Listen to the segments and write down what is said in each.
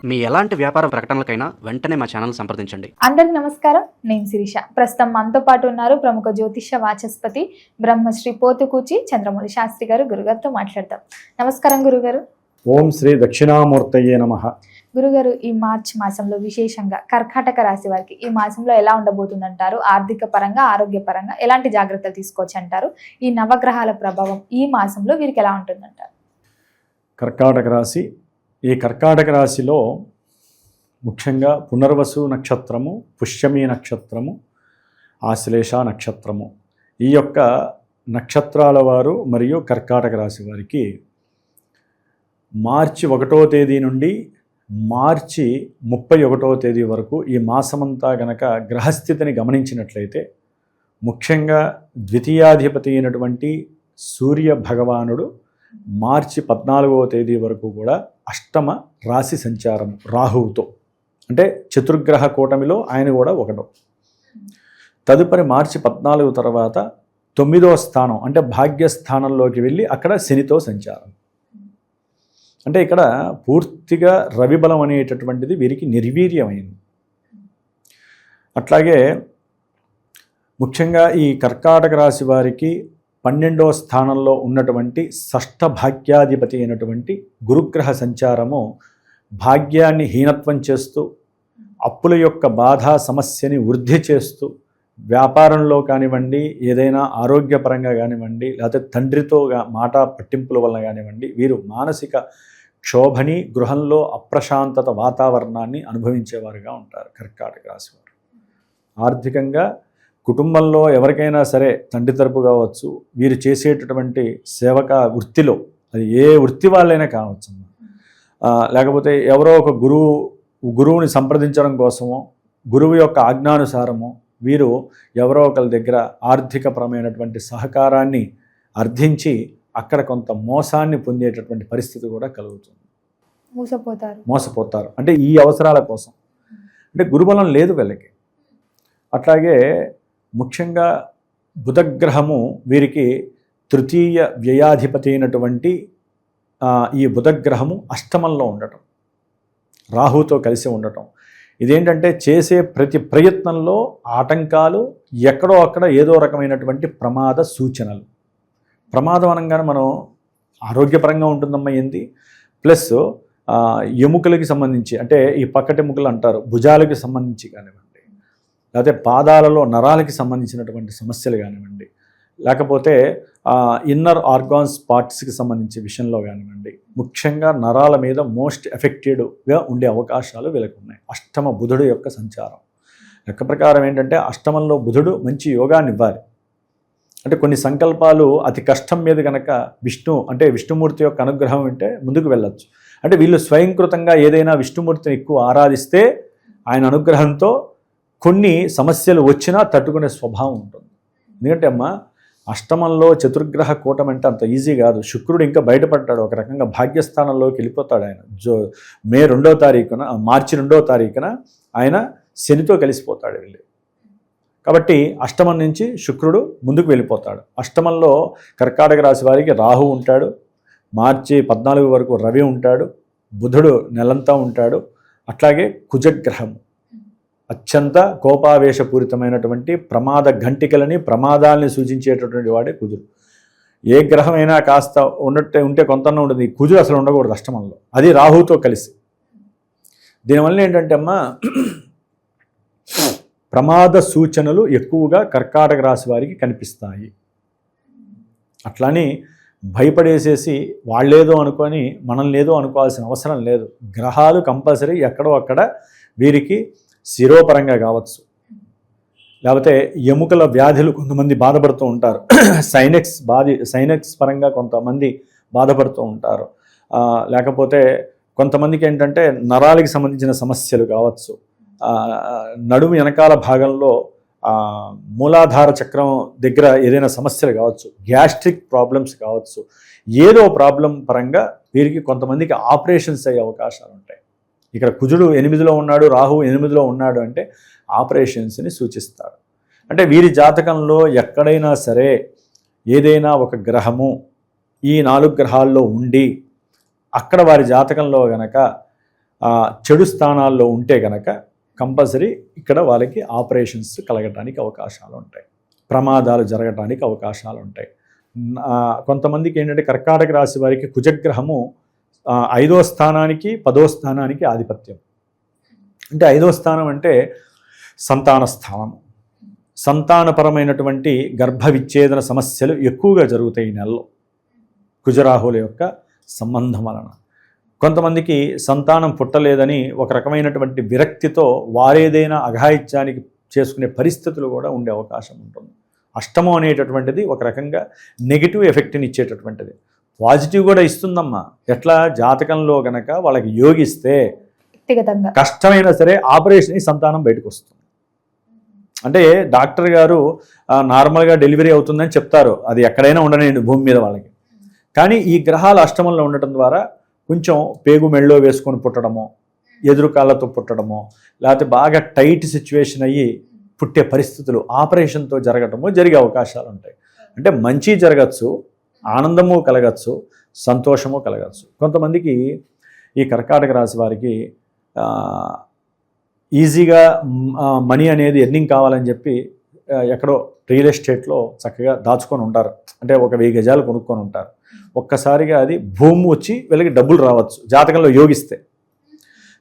మీ ఎలాంటి వ్యాపార ప్రకటనలకైనా వెంటనే మా ఛానల్ సంప్రదించండి. అందరికి నమస్కారం, నేను శిరీష. ప్రస్తుతం మనతో పాటు ఉన్నారు ప్రముఖ జ్యోతిష వాచస్పతి బ్రహ్మశ్రీ పోతుకూచి చంద్రమౌళి శాస్త్రి గారు. గురుగారితో మాట్లాడతాం. నమస్కారం గురుగారు. ఓం శ్రీ దక్షిణామూర్తయే నమః. గురుగారు, ఈ మార్చి మాసంలో విశేషంగా కర్కాటక రాశి వారికి ఈ మాసంలో ఎలా ఉండబోతుందంటారు? ఆర్థిక పరంగా, ఆరోగ్య పరంగా ఎలాంటి జాగ్రత్తలు తీసుకోవచ్చు అంటారు? ఈ నవగ్రహాల ప్రభావం ఈ మాసంలో వీరికి ఎలా ఉంటుందంటారు? కర్కాటక రాశి. ఈ కర్కాటక రాశిలో ముఖ్యంగా పునర్వసు నక్షత్రము, పుష్యమి నక్షత్రము, ఆశ్లేష నక్షత్రము, ఈ యొక్క నక్షత్రాల వారు మరియు కర్కాటక రాశి వారికి మార్చి 1వ తేదీ నుండి మార్చి 31వ తేదీ వరకు ఈ మాసమంతా గనక గ్రహస్థితిని గమనించినట్లయితే ముఖ్యంగా ద్వితీయాధిపతి అయినటువంటి సూర్య భగవానుడు మార్చి 14వ తేదీ వరకు కూడా అష్టమ రాశి సంచారం రాహువుతో, అంటే చతుర్గ్రహ కూటమిలో ఆయన కూడా ఒకటో. తదుపరి మార్చి 14 తర్వాత 9వ స్థానం అంటే భాగ్యస్థానంలోకి వెళ్ళి అక్కడ శనితో సంచారం. అంటే ఇక్కడ పూర్తిగా రవిబలం అనేటటువంటిది వీరికి నిర్వీర్యమైంది. అట్లాగే ముఖ్యంగా ఈ కర్కాటక రాశి వారికి 12వ స్థానంలో ఉన్నటువంటి షష్ఠ భాగ్యాధిపతి అయినటువంటి గురుగ్రహ సంచారము భాగ్యాన్ని హీనత్వం చేస్తూ, అప్పుల యొక్క బాధ సమస్యని వృద్ధి చేస్తూ, వ్యాపారంలో కానివ్వండి, ఏదైనా ఆరోగ్యపరంగా కానివ్వండి, లేకపోతే తండ్రితో మాట పట్టింపుల వల్ల కానివ్వండి, వీరు మానసిక క్షోభని, గృహంలో అప్రశాంతత వాతావరణాన్ని అనుభవించేవారుగా ఉంటారు కర్కాటక రాశి వారు. ఆర్థికంగా కుటుంబంలో ఎవరికైనా సరే తండ్రి తరపు కావచ్చు, వీరు చేసేటటువంటి సేవక వృత్తిలో, అది ఏ వృత్తి వాళ్ళైనా కావచ్చు, లేకపోతే ఎవరో ఒక గురువుని సంప్రదించడం కోసమో, గురువు యొక్క ఆజ్ఞానుసారమో వీరు ఎవరో ఒకరి దగ్గర ఆర్థికపరమైనటువంటి సహకారాన్ని అర్థించి అక్కడ కొంత మోసాన్ని పొందేటటువంటి పరిస్థితి కూడా కలుగుతుంది. మోసపోతారు అంటే ఈ అవసరాల కోసం, అంటే గురుబలం లేదు వీళ్ళకి. అట్లాగే ముఖ్యంగా బుధగ్రహము వీరికి తృతీయ వ్యయాధిపతి అయినటువంటి ఈ బుధగ్రహము అష్టమంలో ఉండటం, రాహుతో కలిసి ఉండటం, ఇదేంటంటే చేసే ప్రతి ప్రయత్నంలో ఆటంకాలు, ఎక్కడో అక్కడ ఏదో రకమైనటువంటి ప్రమాద సూచనలు. ప్రమాదం అనగానే మనం ఆరోగ్యపరంగా ఉంటుందమ్మా ఏంది, ప్లస్ ఎముకలకి సంబంధించి, అంటే ఈ పక్కటెముకలు అంటారు, భుజాలకి సంబంధించి కానివ్వండి, లేకపోతే పాదాలలో నరాలకి సంబంధించినటువంటి సమస్యలు కానివ్వండి, లేకపోతే ఇన్నర్ ఆర్గాన్స్ పార్ట్స్కి సంబంధించి విషయంలో కానివ్వండి, ముఖ్యంగా నరాల మీద మోస్ట్ ఎఫెక్టెడ్గా ఉండే అవకాశాలు వీళ్ళకు ఉన్నాయి. అష్టమ బుధుడు యొక్క సంచారం లెక్క ప్రకారం ఏంటంటే అష్టమంలో బుధుడు మంచి యోగాన్ని ఇవ్వాలి. అంటే కొన్ని సంకల్పాలు అతి కష్టం మీద కనుక విష్ణుమూర్తి యొక్క అనుగ్రహం ఉంటే ముందుకు వెళ్ళొచ్చు. అంటే వీళ్ళు స్వయంకృతంగా ఏదైనా విష్ణుమూర్తిని ఎక్కువ ఆరాధిస్తే ఆయన అనుగ్రహంతో కొన్ని సమస్యలు వచ్చినా తట్టుకునే స్వభావం ఉంటుంది. ఎందుకంటే అష్టమంలో చతుర్గ్రహ కూటమి అంటే అంత ఈజీ కాదు. శుక్రుడు ఇంకా బయటపడ్డాడు, ఒక రకంగా భాగ్యస్థానంలోకి వెళ్ళిపోతాడు ఆయన. మార్చి 2వ తారీఖున ఆయన శనితో కలిసిపోతాడు వెళ్ళి. కాబట్టి అష్టమం నుంచి శుక్రుడు ముందుకు వెళ్ళిపోతాడు. అష్టమంలో కర్కాటక రాశి వారికి రాహు ఉంటాడు, మార్చి 14 వరకు రవి ఉంటాడు, బుధుడు నెలంతా ఉంటాడు. అట్లాగే కుజగ్రహం అత్యంత కోపావేశపూరితమైనటువంటి ప్రమాద ఘంటికలని, ప్రమాదాలని సూచించేటటువంటి వాడే కుజుడు. ఏ గ్రహమైనా కాస్త ఉంటే కొంతన్నా ఉంటుంది, కుజుడు అసలు ఉండకూడదు అష్టమంలో, అది రాహుతో కలిసి. దీనివల్ల ఏంటంటే ప్రమాద సూచనలు ఎక్కువగా కర్కాటక రాశి వారికి కనిపిస్తాయి. అట్లని భయపడేసేసి వాళ్ళేదో అనుకొని మనం లేదో అనుకోవాల్సిన అవసరం లేదు. గ్రహాలు కంపల్సరీ ఎక్కడో అక్కడ వీరికి శిరోపరంగా కావచ్చు, లేకపోతే ఎముకల వ్యాధులు కొంతమంది బాధపడుతూ ఉంటారు, సైనెక్స్ పరంగా కొంతమంది బాధపడుతూ ఉంటారు, లేకపోతే కొంతమందికి ఏంటంటే నరాలకి సంబంధించిన సమస్యలు కావచ్చు, నడుము వెనకాల భాగంలో మూలాధార చక్రం దగ్గర ఏదైనా సమస్యలు కావచ్చు, గ్యాస్ట్రిక్ ప్రాబ్లమ్స్ కావచ్చు, ఏదో ప్రాబ్లం పరంగా వీరికి కొంతమందికి ఆపరేషన్స్ అయ్యే అవకాశాలు ఉంటాయి. ఇక్కడ కుజుడు 8లో ఉన్నాడు, రాహు 8లో ఉన్నాడు అంటే ఆపరేషన్స్ని సూచిస్తాడు. అంటే వీరి జాతకంలో ఎక్కడైనా సరే ఏదైనా ఒక గ్రహము ఈ 4 గ్రహాల్లో ఉండి అక్కడ వారి జాతకంలో గనక చెడు స్థానాల్లో ఉంటే కనుక కంపల్సరీ ఇక్కడ వాళ్ళకి ఆపరేషన్స్ కలగటానికి అవకాశాలు ఉంటాయి, ప్రమాదాలు జరగటానికి అవకాశాలు ఉంటాయి. కొంతమందికి ఏంటంటే కర్కాటక రాశి వారికి కుజగ్రహము 5వ స్థానానికి 10వ స్థానానికి ఆధిపత్యం. అంటే 5వ స్థానం అంటే సంతాన స్థానం. సంతానపరమైనటువంటి గర్భ విచ్ఛేదన సమస్యలు ఎక్కువగా జరుగుతాయి ఈ నెలలో కుజరాహుల యొక్క సంబంధం వలన. కొంతమందికి సంతానం పుట్టలేదని ఒక రకమైనటువంటి విరక్తితో వారేదైనా అఘాయిత్యానికి చేసుకునే పరిస్థితులు కూడా ఉండే అవకాశం ఉంటుంది. అష్టమం అనేటటువంటిది ఒక రకంగా నెగిటివ్ ఎఫెక్ట్ని ఇచ్చేటటువంటిది, పాజిటివ్ కూడా ఇస్తుందమ్మా. ఎట్లా జాతకంలో గనక వాళ్ళకి యోగిస్తే వ్యక్తిగతంగా కష్టమైనా సరే ఆపరేషన్ సంతానం బయటకు వస్తుంది. అంటే డాక్టర్ గారు నార్మల్గా డెలివరీ అవుతుందని చెప్తారు, అది ఎక్కడైనా ఉండనండి భూమి మీద వాళ్ళకి. కానీ ఈ గ్రహాలు అష్టమంలో ఉండటం ద్వారా కొంచెం పేగు మెళ్ళో వేసుకొని పుట్టడమో, ఎదురు కాళ్ళతో పుట్టడమో, లేకపోతే బాగా టైట్ సిచ్యువేషన్ అయ్యి పుట్టే పరిస్థితులు ఆపరేషన్తో జరగటము జరిగే అవకాశాలు ఉంటాయి. అంటే మంచి జరగచ్చు, ఆనందము కలగచ్చు, సంతోషము కలగచ్చు. కొంతమందికి ఈ కర్కాటక రాశి వారికి ఈజీగా మనీ అనేది ఎర్నింగ్ కావాలని చెప్పి ఎక్కడో రియల్ ఎస్టేట్లో చక్కగా దాచుకొని ఉంటారు. అంటే ఒక 1000 గజాలు కొనుక్కొని ఉంటారు. ఒక్కసారిగా అది భూమి వచ్చి వీళ్ళకి డబ్బులు రావచ్చు జాతకంలో యోగిస్తే.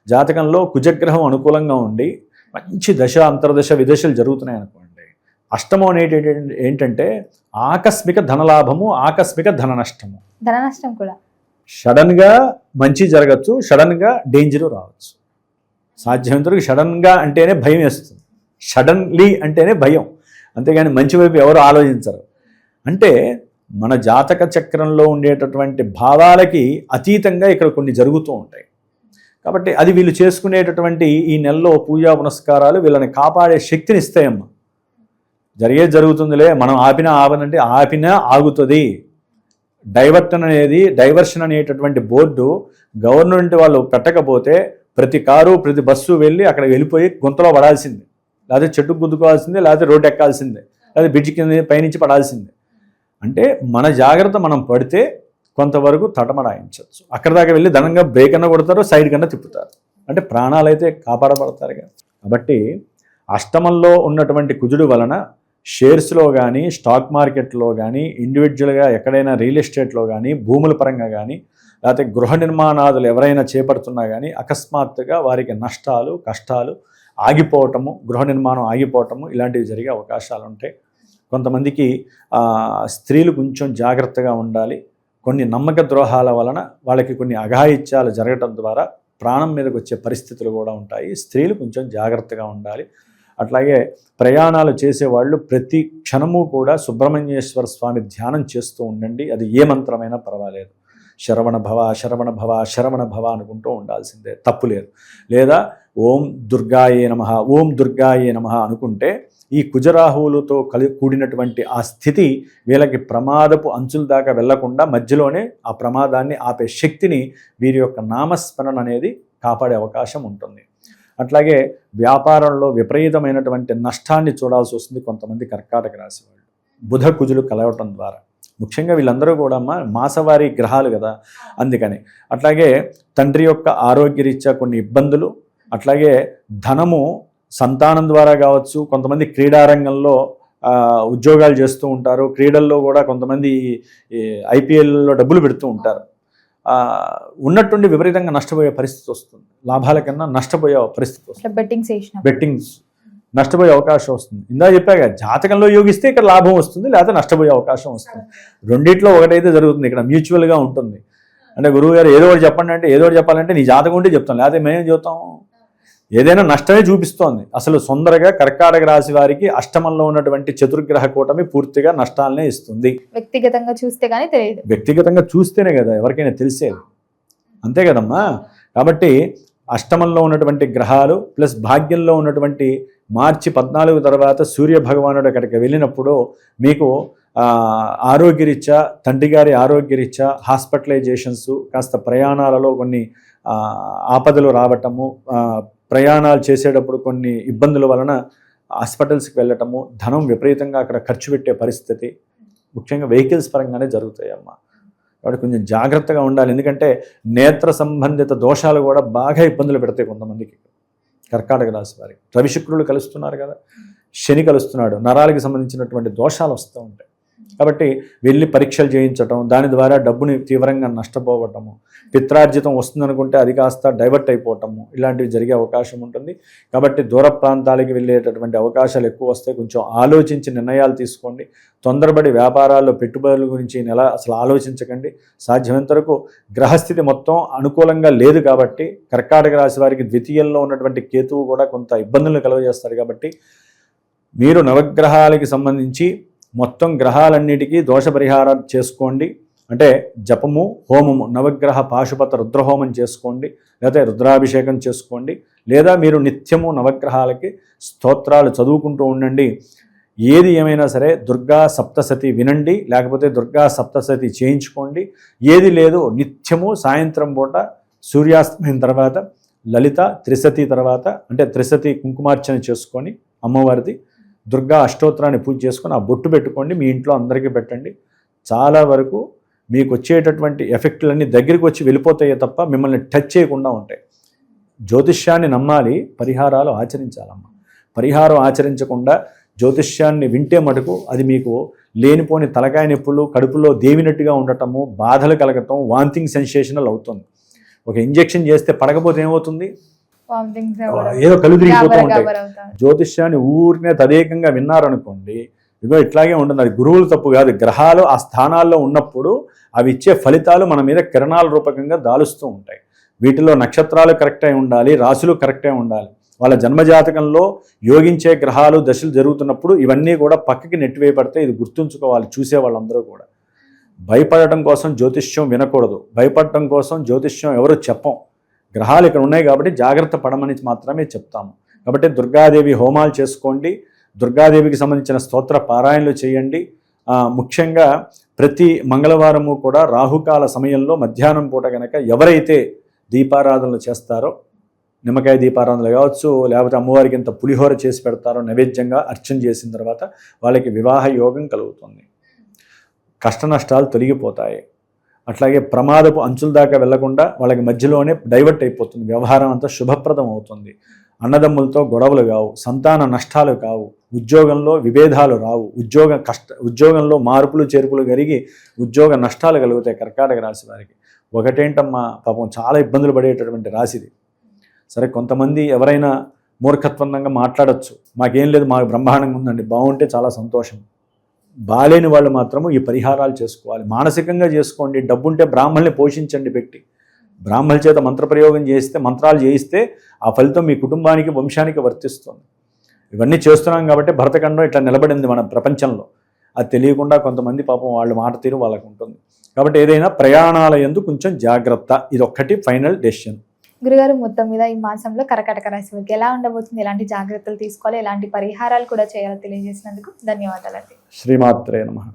జాతకంలో కుజగ్రహం అనుకూలంగా ఉండి మంచి దశ అంతర్దశ విదశలు జరుగుతున్నాయి అనుకోండి, అష్టమం అనేది ఏంటంటే ఆకస్మిక ధనలాభము, ఆకస్మిక ధన నష్టము. ధన నష్టం కూడా సడన్గా మంచి జరగచ్చు, సడన్గా డేంజరు రావచ్చు. సాధ్యమైనంతవరకు సడన్గా అంటేనే భయం వేస్తుంది, సడన్లీ అంటేనే భయం, అంతేగాని మంచి వైపు ఎవరు ఆలోచించరు. అంటే మన జాతక చక్రంలో ఉండేటటువంటి భావాలకి అతీతంగా ఇక్కడ కొన్ని జరుగుతూ ఉంటాయి. కాబట్టి అది వీళ్ళు చేసుకునేటటువంటి ఈ నెలలో పూజా పునస్కారాలు వీళ్ళని కాపాడే శక్తిని ఇస్తాయమ్మా. జరిగేది జరుగుతుందిలే, మనం ఆపనంటే ఆపినా ఆగుతుంది. డైవర్షన్ అనేటటువంటి బోర్డు గవర్నమెంట్ వాళ్ళు పెట్టకపోతే ప్రతి కారు ప్రతి బస్సు వెళ్ళి అక్కడ వెళ్ళిపోయి గుంతలో పడాల్సిందే, లేకపోతే చెట్టుకు గుద్దుకోవాల్సిందే, లేకపోతే రోడ్డు ఎక్కాల్సిందే, లేకపోతే బ్రిడ్జి కింద పైనుంచి పడాల్సిందే. అంటే మన జాగ్రత్త మనం పడితే కొంతవరకు తటమడాయించవచ్చు. అక్కడ దాకా వెళ్ళి ధనంగా బ్రేక్ అన్న కొడతారు, సైడ్ కన్నా తిప్పుతారు, అంటే ప్రాణాలు అయితే కాపాడబడతారు కదా. కాబట్టి అష్టమంలో ఉన్నటువంటి కుజుడు వలన షేర్స్లో కానీ, స్టాక్ మార్కెట్లో కానీ, ఇండివిజువల్గా ఎక్కడైనా రియల్ ఎస్టేట్లో కానీ, భూముల పరంగా కానీ, లేకపోతే గృహ నిర్మాణాదులు ఎవరైనా చేపడుతున్నా కానీ అకస్మాత్తుగా వారికి నష్టాలు, కష్టాలు, ఆగిపోవటము, గృహ నిర్మాణం ఆగిపోవటము ఇలాంటివి జరిగే అవకాశాలు ఉంటాయి. కొంతమందికి స్త్రీలు కొంచెం జాగ్రత్తగా ఉండాలి. కొన్ని నమ్మక ద్రోహాల వలన వాళ్ళకి కొన్ని అఘాయిత్యాలు జరగటం ద్వారా ప్రాణం మీదకి వచ్చే పరిస్థితులు కూడా ఉంటాయి. స్త్రీలు కొంచెం జాగ్రత్తగా ఉండాలి. అట్లాగే ప్రయాణాలు చేసేవాళ్ళు ప్రతి క్షణము కూడా సుబ్రహ్మణ్యేశ్వర స్వామి ధ్యానం చేస్తూ ఉండండి. అది ఏ మంత్రమైనా పర్వాలేదు, శరవణ భవ శరవణ భవ శరవణ భవ అనుకుంటూ ఉండాల్సిందే, తప్పు లేదు. లేదా ఓం దుర్గాయే నమః, ఓం దుర్గాయే నమః అనుకుంటే ఈ కుజరాహువులతో కూడినటువంటి ఆ స్థితి వీళ్ళకి ప్రమాదపు అంచుల దాకా వెళ్లకుండా మధ్యలోనే ఆ ప్రమాదాన్ని ఆపే శక్తిని వీరి యొక్క నామస్మరణ అనేది కాపాడే అవకాశం ఉంటుంది. అట్లాగే వ్యాపారంలో విపరీతమైనటువంటి నష్టాన్ని చూడాల్సి వస్తుంది కొంతమంది కర్కాటక రాశి వాళ్ళు బుధ కుజులు కలవటం ద్వారా. ముఖ్యంగా వీళ్ళందరూ కూడా మాసవారి గ్రహాలు కదా, అందుకని. అట్లాగే తండ్రి యొక్క ఆరోగ్యరీత్యా కొన్ని ఇబ్బందులు, అట్లాగే ధనము సంతానం ద్వారా కావచ్చు. కొంతమంది క్రీడారంగంలో ఉద్యోగాలు చేస్తూ ఉంటారు, క్రీడల్లో కూడా కొంతమంది ఐపీఎల్లో డబ్బులు పెడుతూ ఉంటారు. ఉన్నట్టుండి విపరీతంగా నష్టపోయే పరిస్థితి వస్తుంది, లాభాల కన్నా నష్టపోయే పరిస్థితి వస్తుంది, బెట్టింగ్స్ నష్టపోయే అవకాశం వస్తుంది. ఇందా చెప్పాక జాతకంలో యోగిస్తే ఇక్కడ లాభం వస్తుంది, లేకపోతే నష్టపోయే అవకాశం వస్తుంది. రెండిట్లో ఒకటైతే జరుగుతుంది, ఇక్కడ మ్యూచువల్గా ఉంటుంది. అంటే గురువు గారు ఏదో ఒకటి చెప్పండి అంటే ఏదో ఒకటి చెప్పాలంటే నీ జాతకం ఉంటే చెప్తాం, లేకపోతే మేమేం చెబుతాం, ఏదైనా నష్టమే చూపిస్తోంది. అసలు సుందరగా కర్కాటక రాశి వారికి అష్టమంలో ఉన్నటువంటి చతుర్గ్రహ కూటమి పూర్తిగా నష్టాలనే ఇస్తుంది. వ్యక్తిగతంగా చూస్తే కానీ తెలియదు, వ్యక్తిగతంగా చూస్తేనే కదా ఎవరికైనా తెలిసేది, అంతే కదమ్మా. కాబట్టి అష్టమంలో ఉన్నటువంటి గ్రహాలు ప్లస్ భాగ్యంలో ఉన్నటువంటి మార్చి 14 తర్వాత సూర్య భగవానుడు అక్కడికి వెళ్ళినప్పుడు మీకు ఆరోగ్యరీత్యా, తండ్రి గారి ఆరోగ్యరీత్యా హాస్పిటలైజేషన్స్, కాస్త ప్రయాణాలలో కొన్ని ఆపదలు రావటము, ప్రయాణాలు చేసేటప్పుడు కొన్ని ఇబ్బందుల వలన హాస్పిటల్స్కి వెళ్ళటము, ధనం విపరీతంగా అక్కడ ఖర్చు పెట్టే పరిస్థితి ముఖ్యంగా వెహికల్స్ పరంగానే జరుగుతాయి అమ్మా. కాబట్టి కొంచెం జాగ్రత్తగా ఉండాలి. ఎందుకంటే నేత్ర సంబంధిత దోషాలు కూడా బాగా ఇబ్బందులు పెడతాయి కొంతమందికి. కర్కాటక రాశి వారికి రవి శుక్రులు కలుస్తున్నారు కదా, శని కలుస్తున్నాడు, నరాలకి సంబంధించినటువంటి దోషాలు వస్తూ ఉంటాయి. కాబట్టి వెళ్ళి పరీక్షలు చేయించటం, దాని ద్వారా డబ్బుని తీవ్రంగా నష్టపోవటము, పిత్రార్జితం వస్తుందనుకుంటే అది కాస్త డైవర్ట్ అయిపోవటము, ఇలాంటివి జరిగే అవకాశం ఉంటుంది. కాబట్టి దూర ప్రాంతాలకి వెళ్ళేటటువంటి అవకాశాలు ఎక్కువ వస్తాయి. కొంచెం ఆలోచించి నిర్ణయాలు తీసుకోండి. తొందరపడి వ్యాపారాల్లో పెట్టుబడుల గురించి ఈ నెల అసలు ఆలోచించకండి. సాధ్యమైనంత వరకు గ్రహస్థితి మొత్తం అనుకూలంగా లేదు కాబట్టి కర్కాటక రాశి వారికి ద్వితీయంలో ఉన్నటువంటి కేతువు కూడా కొంత ఇబ్బందులను కలుగజేస్తారు. కాబట్టి మీరు నవగ్రహాలకి సంబంధించి మొత్తం గ్రహాలన్నిటికీ దోష పరిహారం చేసుకోండి. అంటే జపము, హోమము, నవగ్రహ పాశుపత రుద్రహోమం చేసుకోండి, లేదా రుద్రాభిషేకం చేసుకోండి, లేదా మీరు నిత్యము నవగ్రహాలకి స్తోత్రాలు చదువుకుంటూ ఉండండి. ఏది ఏమైనా సరే దుర్గా సప్తశతి వినండి, లేకపోతే దుర్గా సప్తశతి చేయించుకోండి. ఏది లేదు నిత్యము సాయంత్రం పూట సూర్యాస్తమయం తర్వాత లలిత త్రిశతి తర్వాత, అంటే త్రిశతి కుంకుమార్చన చేసుకొని అమ్మవారిది దుర్గా అష్టోత్తరాన్ని పూజ చేసుకొని ఆ బొట్టు పెట్టుకోండి. మీ ఇంట్లో అందరికీ పెట్టండి. చాలా వరకు మీకు వచ్చేటటువంటి ఎఫెక్టులన్నీ దగ్గరికి వచ్చి వెళ్ళిపోతాయే తప్ప మిమ్మల్ని టచ్ చేయకుండా ఉంటాయి. జ్యోతిష్యాన్ని నమ్మాలి, పరిహారాలు ఆచరించాలమ్మ. పరిహారం ఆచరించకుండా జ్యోతిష్యాన్ని వింటే మటుకు అది మీకు లేనిపోని తలకాయ నొప్పులు, కడుపులో దేవినట్టుగా ఉండటము, బాధలు కలగటం, వాంతింగ్ సెన్సేషనల్ అవుతుంది. ఒక ఇంజెక్షన్ చేస్తే పడకపోతే ఏమవుతుంది? ఏదో కళ్ళు తిరిగిపోతూ ఉంటాయి. జ్యోతిష్యాన్ని ఊరినే తదేకంగా విన్నారనుకోండి, ఇగో ఇట్లాగే ఉంటుంది. అది గురువులు తప్పు కాదు. గ్రహాలు ఆ స్థానాల్లో ఉన్నప్పుడు అవి ఇచ్చే ఫలితాలు మన మీద కిరణాల రూపకంగా దాలుస్తూ ఉంటాయి. వీటిలో నక్షత్రాలు కరెక్ట్ అయి ఉండాలి, రాశులు కరెక్ట్ అయి ఉండాలి. వాళ్ళ జన్మజాతకంలో యోగించే గ్రహాలు దశలు జరుగుతున్నప్పుడు ఇవన్నీ కూడా పక్కకి నెట్టివేయబడితే ఇది గుర్తుంచుకోవాలి చూసే వాళ్ళందరూ కూడా. భయపడటం కోసం జ్యోతిష్యం వినకూడదు, భయపడటం కోసం జ్యోతిష్యం ఎవరు చెప్పం. గ్రహాలు ఇక్కడ ఉన్నాయి కాబట్టి జాగ్రత్త పడమని మాత్రమే చెప్తాము. కాబట్టి దుర్గాదేవి హోమాలు చేసుకోండి, దుర్గాదేవికి సంబంధించిన స్తోత్ర పారాయణలు చేయండి. ముఖ్యంగా ప్రతి మంగళవారము కూడా రాహుకాల సమయంలో మధ్యాహ్నం పూట కనుక ఎవరైతే దీపారాధనలు చేస్తారో, నిమ్మకాయ దీపారాధనలు కావచ్చు, లేకపోతే అమ్మవారికి ఎంత పులిహోర చేసి పెడతారో నైవేద్యంగా అర్చన చేసిన తర్వాత వాళ్ళకి వివాహ యోగం కలుగుతుంది, కష్ట నష్టాలు తొలగిపోతాయి. అట్లాగే ప్రమాదపు అంచుల దాకా వెళ్లకుండా వాళ్ళకి మధ్యలోనే డైవర్ట్ అయిపోతుంది, వ్యవహారం అంతా శుభప్రదం అవుతుంది. అన్నదమ్ములతో గొడవలు కావు, సంతాన నష్టాలు కావు, ఉద్యోగంలో విభేదాలు రావు, ఉద్యోగంలో మార్పులు చేర్పులు కలిగి ఉద్యోగ నష్టాలు కలుగుతాయి కర్కాటక రాశి వారికి. ఒకటేంటమ్మా పాపం చాలా ఇబ్బందులు పడేటటువంటి రాశిది. సరే, కొంతమంది ఎవరైనా మూర్ఖత్వంగా మాట్లాడచ్చు, మాకేం లేదు, మాకు బ్రహ్మాండంగా ఉందండి, బాగుంటే చాలా సంతోషం. బాలేని వాళ్ళు మాత్రము ఈ పరిహారాలు చేసుకోవాలి. మానసికంగా చేసుకోండి. డబ్బుంటే బ్రాహ్మణుల్ని పోషించండి పెట్టి. బ్రాహ్మణుల చేత మంత్రప్రయోగం చేస్తే, మంత్రాలు చేయిస్తే ఆ ఫలితం మీ కుటుంబానికి, వంశానికి వర్తిస్తుంది. ఇవన్నీ చేస్తున్నాం కాబట్టి భరతఖండం ఇట్లా నిలబడింది మన ప్రపంచంలో. అది తెలియకుండా కొంతమంది పాపం వాళ్ళ మాట తీరు వాళ్ళకు ఉంటుంది. కాబట్టి ఏదైనా ప్రయాణాల యందు కొంచెం జాగ్రత్త, ఇది ఒక్కటి ఫైనల్ డెసిషన్. గురుగారు, మొత్తం మీద ఈ మాసంలో కర్కాటక రాశి వారికి ఎలా ఉండబోతుంది, ఎలాంటి జాగ్రత్తలు తీసుకోవాలి, ఎలాంటి పరిహారాలు కూడా చేయాలో తెలియజేసినందుకు ధన్యవాదాలండి. శ్రీమాత్రే నమః.